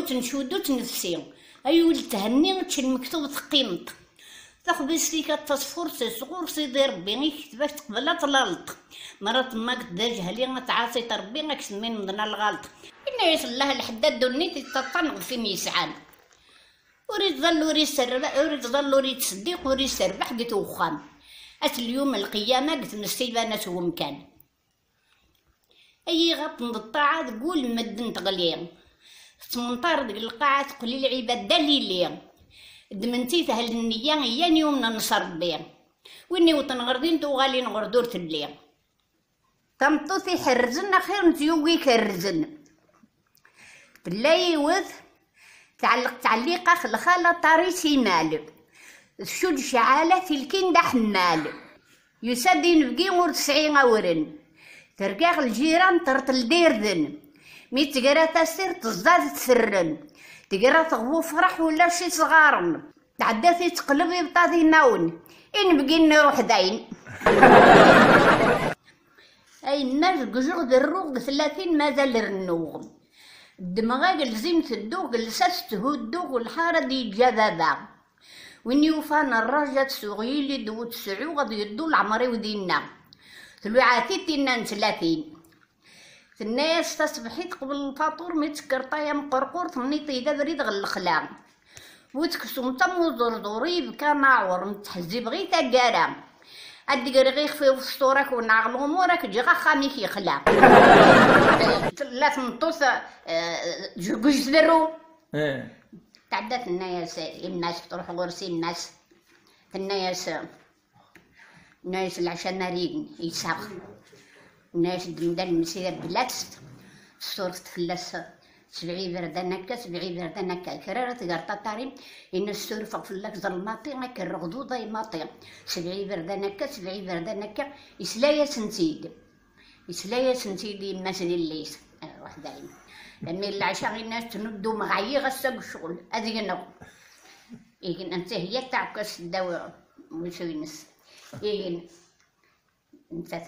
تنشودو تنفسي ايول تهني تشن مكتوب تقيمط تاخذ ستيكا تصفور صغور سيدي ربي يكتبك تقبل طلالط مرات ما كدا جهلي تعاصي ربي كسمين من الغلط إنا يصلح الحداد دوني تطنق في ميسعان وريد ظل وريد سربح وريد ظل وريد تصديق وريد سربح قلت وخام أت اليوم القيامة قلت نستيبانات ومكان أي غط الطاعة تقول مدن تغليم تمنطار ديك القاعة تقولي العباد دليلي دمنتي تهل النية هي يوم ننصر بيه ويني وتنغردين توغالي نغردور تلي تمطوثي حرزن خير نتيوغي كرزن بالله يوث تعليقة في الخالة طريسي مالك الشود شعالة في الكين دا حمال يسادي نبقي ور 90 ورن ترقاغ الجيران ترتل ديرذن مي تقرا تسير تزداد تسرن تقرا تغبو فرح ولا شي صغارن تعداتي تقلبي بطاطي ناون إن بقي نروح داين أي الناس قزوغ دروغ 30 مازال الرنوغ الدماغ لزيم تدوغ لساس تهدوغ والحارة دي جذابة وين يوفان الرجات سوغيلي دو تسعو غادي يدو العمري ودينا تلوعاتي تينا 30 الناس تصبحيت قبل الفاطور متكرطايا مقرقور تمنيطي دا بريد غالخلا وتكسوم تمو زرزوري بكا معور متحزي بغي تاكارا ادي غير في فستورك ونعغل امورك تجي غا خاميك يخلا لا تنطوس جوج درو تعدات الناس الناس تروح غرسي الناس العشاء نارين يساق الناس دمدان مسير بلاكس الصورة تفلس 70 بردان هكا 70 بردان هكا كرارة تقرطا طاري إن السور فوق فلاك ظلماطي هكا الرغدوضة يماطي 70 بردان هكا 70 بردان هكا يسلايا سنتيدي مثل الليس واحد دايما لما العشاء غير الناس تندو مغايي غساق الشغل هذه نو إيجن أنت هي تعكس الدواء وشوينس إيجن أنت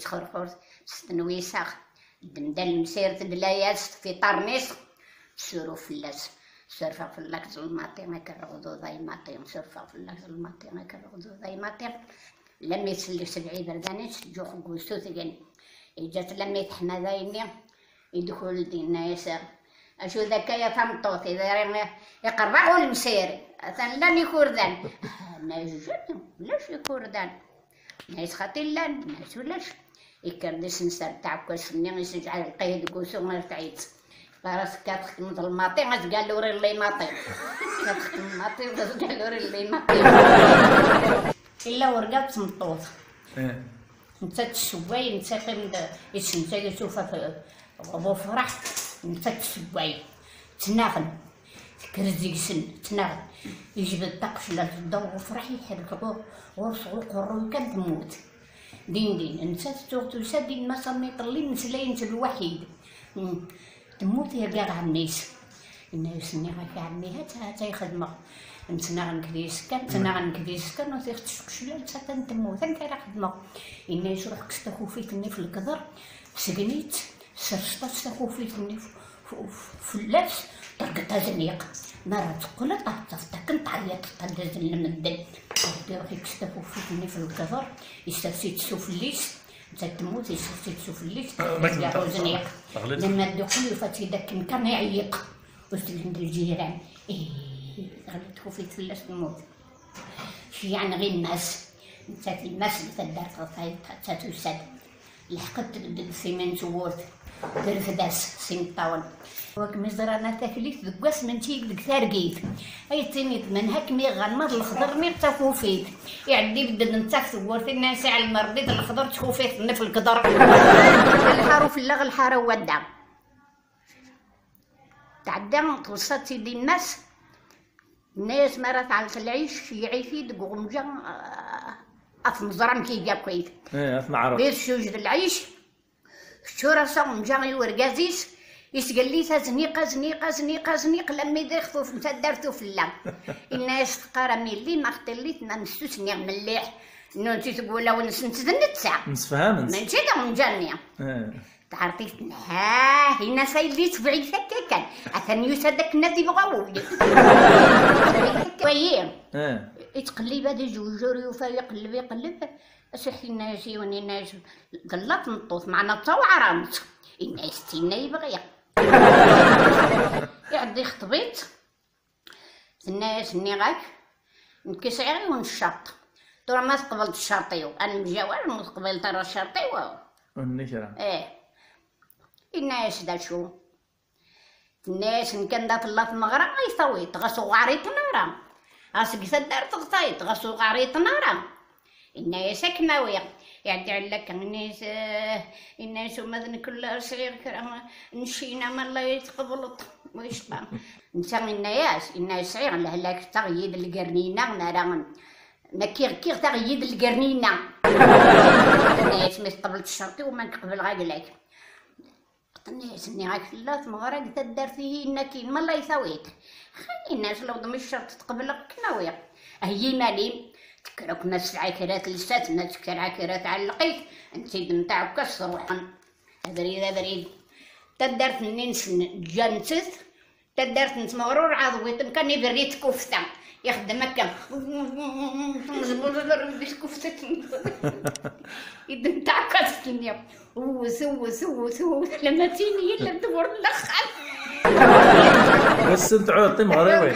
تخرخور تستنوي ساخ دمدان مسير تدلايات في طرنيس سورو فلاس سرفا فلاك ظلماتي ما كرغدو ضاي ماتي سرفا فلاك ظلماتي ما كرغدو ضاي ماتي لما يسلي 70 بردانيش جوخ قوسو ثقن إجات لما يتحنا ذايني يدخل دينا يسار أشو ذاك يا تمطوطي يقرعوا المسير أثن لن يكوردان ناجن لاش يكوردان ناس خطيلان ناس ولاش يكردس نسال تاع كوسني يسجع على القيد كوسو ما تعيط راسك كتخدم الماطي غتقال له ري اللي ماطي كتخدم الماطي غتقال له ري اللي ماطي الا ورقات تمطوط انت تسواي انت خير انت تشوفها غبو فرح انت تسواي تناغن كرزيك سن تناغن يجبد الطقش لا تدور وفرح يحرك ورسغو قرو كان تموت دين انت تسادي ما صميت اللي نسلين انت الوحيد تموت يا كاع الناس الناس ني غا كاع عمي هات يخدمه نتناغن كديس كان وتيختشكشلا حتى تموت انت راه خدمه الناس روحك استخوفيتني في الكدر سقنيت سرشطات استخوفيتني في اللبس طرقتها زنيق مرة تقول طافتك نتعيط تهز المدن ودي روحي كستخوفيتني في الكدر يستفسي تشوف الليس انت تموت يستفسي تشوف الليس يا زنيق لما تدخل فاتي داك كان يعيق وسط الجيران غلبت خوفي تفلس تموت شي يعني غير الناس انت الماس اللي تدار حتى تسد لحقت السيمنت وورد درفداس سين طاول وك مزرانا تاكليت دكواس من تيك ديك تارقيت اي تينيت من هاك مي غنمض الخضر مي تخوفيت يعدي بدل نتاك ثورت الناس على المرديد الخضر تخوفيت في القدر الحارو في اللغ الحارو ودع تعدى توصلت سيدي الناس مرات على العيش يعيشي دقومجا أفمزران كي جاب كويت أفمعرف بيت شوج العيش شورا صوم جاي ورقازيس يسقليتها زنيقة لما يدخفوا في دارتو في اللام الناس تقارا ملي ما خطليت ما نسوسني مليح انو انتي تقول لو نسنت نتسع نسفهمت من جدا من جانية تعرفي ها هنا سايليت بعيد هكا كان اثنيوس هذاك النادي بغاو وياه يتقلب هذا جوجوري وفيقلب يقلب اصحي الناس وني الناس قلات نطوط معنا توعرمت الناس تينا يبغي يعدي خطبيت الناس نيغاك نكسع غير ونشط ترى ما تقبلت الشرطيو انا مجاور ما تقبلت ترى الشرطيو والنشرة الناس دا شو الناس إن كان دات الله في المغرب غيصويت غاسو غاريط نارا غاسك سدار تغطيت غاسو غاريط نارا الناس كناوية يعدي عليك الناس ومذن كلها صغير كرا نشينا ما الله يتقبلط ويش بقى نسان الناس صغير لهلاك تغييد القرنينة نارا نكيغ تغييد القرنينة الناس ما تقبلت الشرطي وما نقبل غاقلك الناس اني غاك لا مغرق تدار فيه النكين ما الله يساويك خلي الناس لو ضم الشرط تقبلك كناوية هي مالي تكرك ناس العكرات لسات ناس العكرات علقيت انت نتاعو كسر روحن هذا تدارت ننس جانست تدارت نتمغرور عضويت كان يبريت كفتة يخدم هكا بديت كفتة يد نتاع كاستنيا سو لما تيني يلا بدور الاخر بس انت عود مغربي